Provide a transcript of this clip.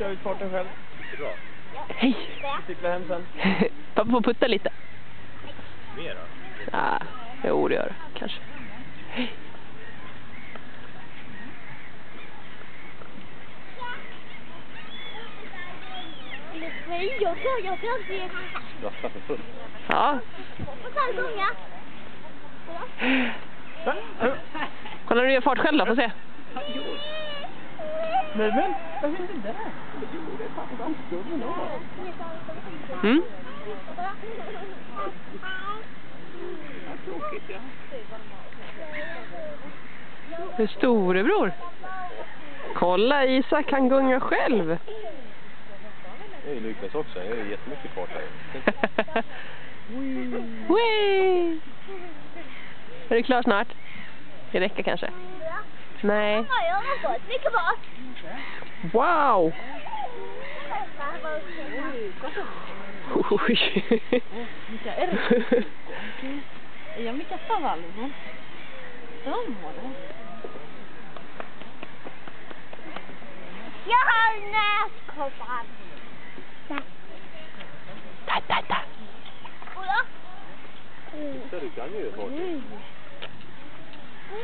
kör ut farten själv. Bra. Hej! Vi cyklar hem sen. Pappa får putta lite. Mer då? Ja, det borde göra, kanske. Hej! Nej, jag kan se. Rasta för fullt. Ja. Och sen sjunga. Kolla när du gör fart själv då, får se. Nej men, vad hände där? Jo, det är fan dansgubben då. Mm? Vad tråkigt, ja. Det är storebror. Kolla, Isak kan gunga själv. Jag är ju Lukas också, jag är ju jättemycket fart här. Wee! Är du klar snart? Det räcker kanske? Nej. Ja, jag har fått mycket bra. Wow! Oj. Mikä eri? Ei ole mikään tavallinen. Tommonen. Jag har näskoppar. Ta. Kolla. Så du kan ju göra fart. Jag